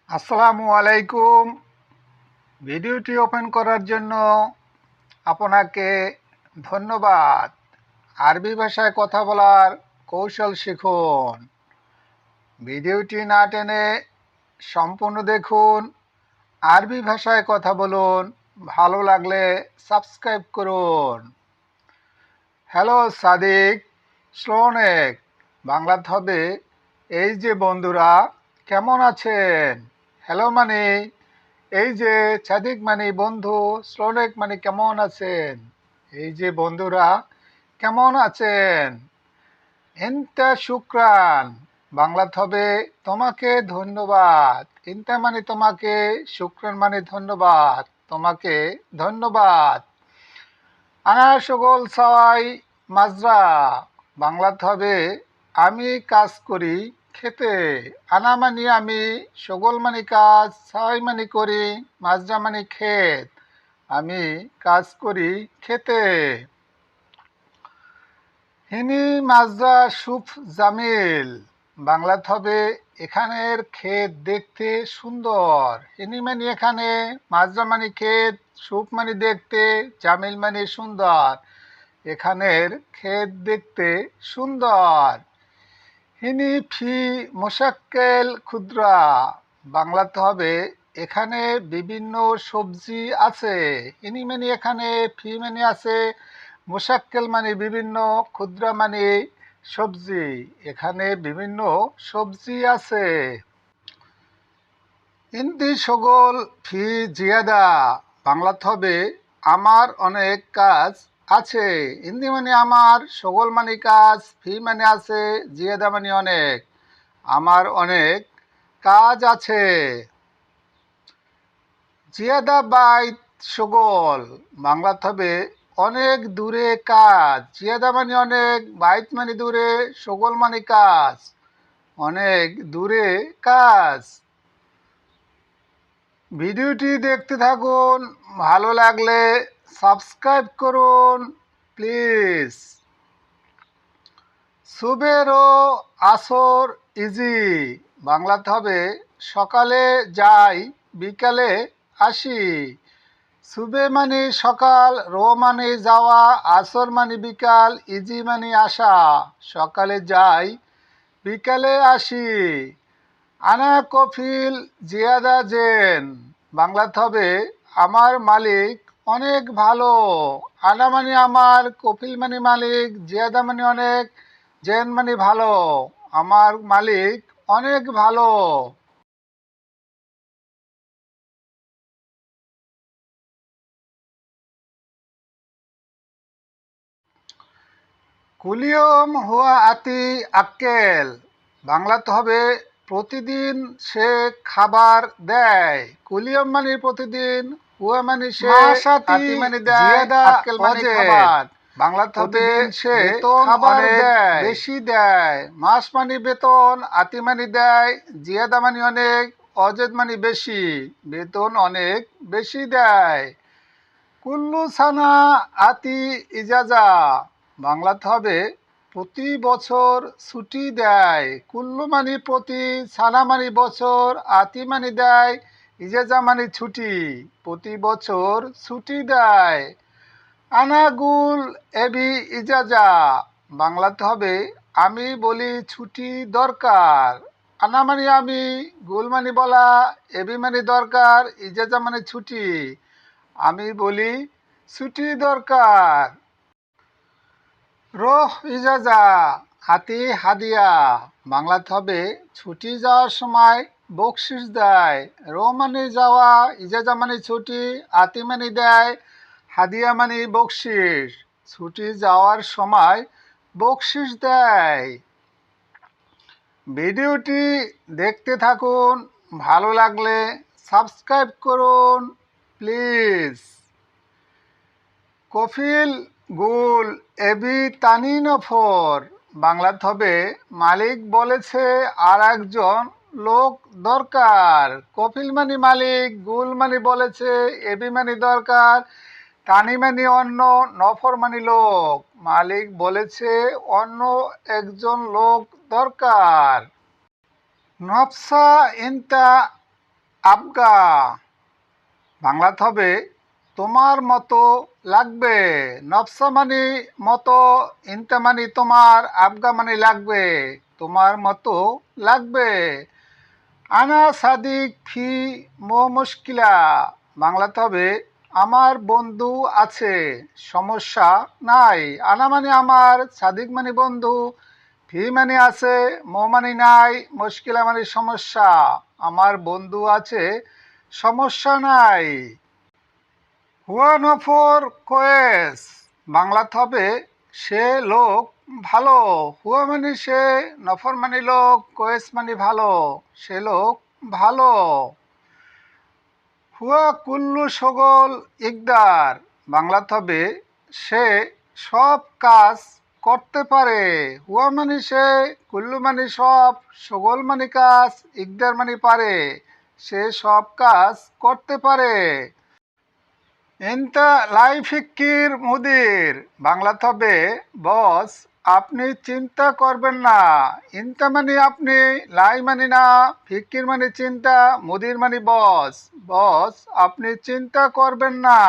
আসসালামু আলাইকুম। ভিডিওটি ওপেন করার জন্য আপনাকে ধন্যবাদ। আরবি ভাষায় কথা বলার কৌশল শিখুন। ভিডিওটি না টেনে সম্পূর্ণ দেখুন। আরবি ভাষায় কথা বলুন। ভালো লাগলে সাবস্ক্রাইব করুন। হ্যালো সাদিক, শ্লোনেক। বাংলাতে হবে এই যে বন্ধুরা কেমন আছেন। হ্যালো মানে এই যে, সাদিক মানে বন্ধু, শ্লোনেক মানে কেমন আছেন। এই যে বন্ধুরা কেমন আছেন। ইনতা শুক্রান বাংলাতে হবে তোমাকে ধন্যবাদ। ইনতা মানে তোমাকে, শুক্রান মানে ধন্যবাদ, তোমাকে ধন্যবাদ। আনা সগোল সাওয়াই মাজরা বাংলাতে হবে আমি কাজ করি খেতে। আনা মানে আমি, সগোল মানে কাজ, সাওয়াই মানে করি, মাজরা মানে ক্ষেত। আমি কাজ করি খেতে। হিনি মাজরা সুফ জামিল বাংলাতে হবে এখানের ক্ষেত দেখতে সুন্দর। হিনি মানে এখানে, মাজরা মানে ক্ষেত, সুফ মানে দেখতে, জামিল মানে সুন্দর। এখানের ক্ষেত দেখতে সুন্দর। হিনি ফি মোশাক্কেল ক্ষুদ্রা বাংলাতে হবে এখানে বিভিন্ন সবজি আছে। হিনি মানে এখানে, ফি মানে আছে, মোশাক্কেল মানে বিভিন্ন, ক্ষুদ্রা মানে সবজি। এখানে বিভিন্ন সবজি আছে। ইন্দি সগোল ফি জিয়াদা বাংলাতে হবে আমার অনেক কাজ আছে। ইন্দি মানে আমার, সগোল মানে কাজ, ফি মানে আছে, জিয়াদা মানে অনেক। আমার অনেক কাজ আছে। জিয়াদা বাইত সগোল বাংলাতে হবে অনেক দূরে কাজ। জিয়াদা মানে অনেক, বাইত মানে দূরে, সগোল মানে কাজ। অনেক দূরে কাজ। ভিডিওটি দেখতে থাকুন। ভালো লাগলে সাবস্ক্রাইব করুন প্লিজ। সুবের ও আসর ইজি বাংলাতে হবে সকালে যাই বিকালে আসি। সুবে মানে সকাল, রো মানে যাওয়া, আসর মানে বিকাল, ইজি মানে আসা। সকালে যাই বিকালে আসি। আনা কফিল জিয়াদা জেন বাংলাতে হবে আমার মালিক অনেক ভালো। আনা মানে আমার, কফিল মানে মালিক, জিয়াদা মানে অনেক, জেন মানে ভালো। আমার মালিক অনেক ভালো। কুলিয়ম হুয়া আতি আক্কেল বাংলাতে হবে প্রতিদিন সে খাবার দেয়। কুলিয়ম মানে প্রতিদিন, হুয়া মানে সে, আতি মানে দেয়, আক্কেল মানে খাবার। বাংলাতে হবে সে খাবার দেয়, বেশি দেয়। মাস মানে বেতন, আতি মানে দেয়, জিয়াদা মানে অনেক, অজেদ মানে বেশি, বেতন অনেক বেশি দেয়। কুল্লু সানা আতি ইজাজা বাংলাতে হবে প্রতি বছর ছুটি দেয়। কুল্লু মানে প্রতি, সানা মানে বছর, আতি মানে দেয়, ইজাজা মানে ছুটি, প্রতি বছর ছুটি দেয়। আনাগুল এবি ইজাজা বাংলাতে হবে আমি বলি ছুটি দরকার। আনা মানে আমি, গুল মানে বলা, এবি মানে দরকার, ইজাজা মানে ছুটি। আমি বলি ছুটি দরকার। রোহ ইজাজা হাতি হাদিয়া বাংলাতে হবে ছুটি যাওয়ার সময় বকশিস দেয়। রো মানে যাওয়া, ইজাজা মানে ছুটি, আতি মানে দেয়, হাদিয়া মানে বকশিস। ছুটি যাওয়ার সময় বকশিস দেয়। ভিডিওটি দেখতে থাকুন। ভালো লাগলে সাবস্ক্রাইব করুন প্লিজ। কফিল গুল এবি তানিনফর বাংলাতে হবে মালিক বলেছে আর একজন লোক দরকার। কফিল মানে মালিক, গুল মানে বলেছে, এবি মানে দরকার, তানি মানে অন্য, নফর মানে লোক। মালিক বলেছে অন্য একজন লোক দরকার। নফসা ইনতা আবগা। বাংলাতে হবে তোমার মতো লাগবে। নফসা মানে মতো, ইনতা মানে তোমার, আবগা মানে লাগবে, তোমার মতো লাগবে। আনা সাদিক ফি মো মুশকিলা। বাংলাতে হবে আমার বন্ধু আছে, সমস্যা নাই। আনা মানে আমার, সাদিক মানে বন্ধু, ফি মানে আছে, মো মানে নাই, মুশকিলা মানে সমস্যা। আমার বন্ধু আছে, সমস্যা নাই। হুয়া নফর কোয়েস। বাংলাতে হবে সে লোক ভালো। হুয়া মানে সে, নফর মানে লোক, কোয়েস মানে ভালো, সে লোক ভালো। হুয়া কুল্লু সগল ইকদার। বাংলাতে হবে সে সব কাজ করতে পারে। হুয়া মানে সে, কুল্লু মানে সব, সগল মানে কাজ, ইকদার মানে পারে, সে সব কাজ করতে পারে। ইনতা লাই ফিক্কির মুদির। বাংলাতে হবে বস আপনি চিন্তা করবেন না। ইনতা মানে আপনি, লাই মানে না, ফিক্কির মানে চিন্তা, মুদির মানে বস, বস আপনি চিন্তা করবেন না।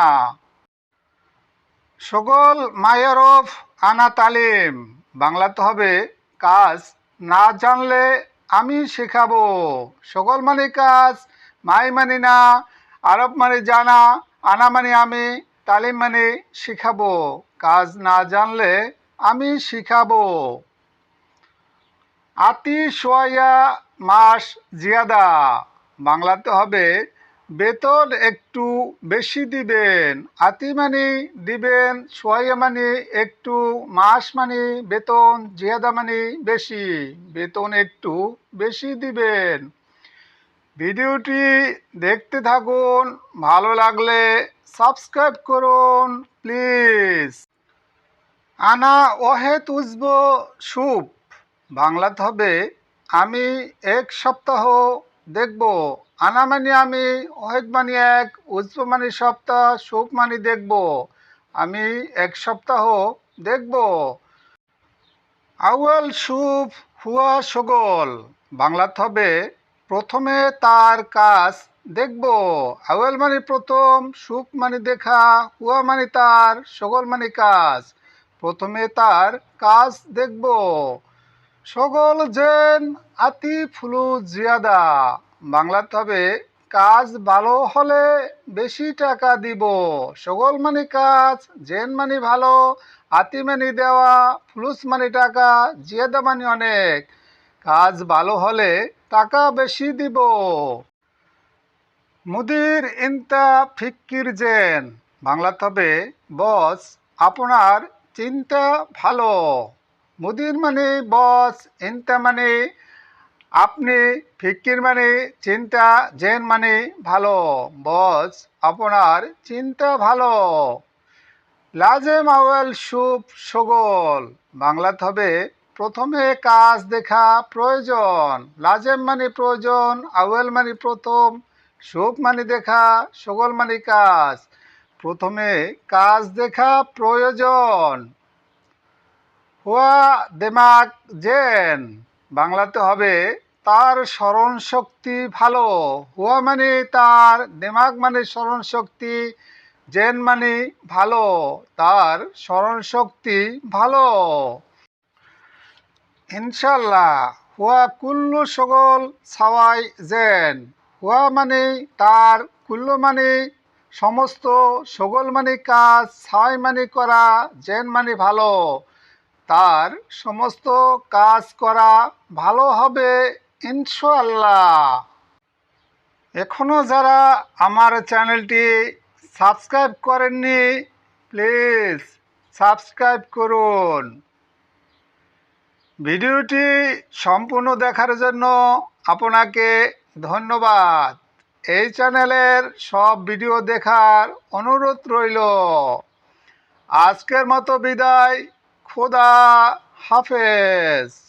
সগল মায়ারফ আনা তালিম। বাংলাতে হবে কাজ না জানলে আমি শেখাবো। সগল মানে কাজ, মাই মানে না, আরব মানে জানা, আনা মানে আমি, তালিম মানে শিখাবো। কাজ না জানলে আমি শিখাবো। আতি সোয়া মাস জিয়াদা। বাংলাতে হবে বেতন একটু বেশি দিবেন। আতি মানে দিবেন, সোয়া মানে একটু, মাস মানে বেতন, জিয়াদা মানে বেশি, বেতন একটু বেশি দিবেন। ভিডিওটি দেখতে থাকুন, ভালো লাগলে সাবস্ক্রাইব করুন প্লিজ। আনা ওহেদ উজবো সুপ। বাংলাতে হবে আমি এক সপ্তাহ দেখব। আনা মানে আমি, ওহেদ মানে এক, উজবো মানে সপ্তাহ, সুপ মানে দেখব। আমি এক সপ্তাহ দেখব। আউয়াল সুপ হুয়া সগল। বাংলাতে হবে প্রথমে তার কাজ দেখব। আউয়াল মানে প্রথম, সুপ মানে দেখা, হুয়া মানে তার, সগল মানে কাজ। প্রথমে তার কাজ দেখব। সগল জেন আতি ফুলু জিয়াদা। বাংলাতে হবে কাজ ভালো হলে বেশি টাকা দিব। সগল মানে কাজ, জেন মানে ভালো, আতি মানে দেওয়া, ফুলুস মানে টাকা, জিয়াদা মানে অনেক। কাজ ভালো হলে টাকা বেশি দিব। মুদির ইনতা ফিক্কির জেন। বাংলাতে হবে বস আপনার চিন্তা ভালো। মুদির মানে বস, ইনতা মানে আপনি, ফিক্কির মানে চিন্তা, জেন মানে ভালো, বস আপনার চিন্তা ভালো। লাজেম আওয়াল সুপ সগল। বাংলাতে হবে প্রথমে কাজ দেখা প্রয়োজন। লাজেম মানে প্রয়োজন, আওয়াল মানে প্রথম, সুপ মানে দেখা, সগল মানে কাজ। প্রথমে কাজ দেখা প্রয়োজন। হুয়া দেমাগ জেন। বাংলাতে হবে তার স্মরণ শক্তি ভালো। হুয়া মানে তার, দেমাগ মানে স্মরণ শক্তি, জেন মানে ভালো, তার স্মরণ শক্তি ভালো। ইনশাল্লাহ হুয়া কুল্লু সগল সাওয়াই জেন। হুয়া মানে তার, কুল্লু মানে সমস্ত, সগল মানে কাজ, সাওয়াই মানে করা, জেন মানে ভালো, তার সমস্ত কাজ করা ভালো হবে ইনশাআল্লাহ। এখনও যারা আমার চ্যানেলটি সাবস্ক্রাইব করেননি প্লিজ সাবস্ক্রাইব করুন। ভিডিওটি সম্পূর্ণ দেখার জন্য আপনাকে ধন্যবাদ। এই চ্যানেলের সব ভিডিও দেখার অনুরোধ রইল। আজকের মতো বিদায়, খোদা হাফেজ।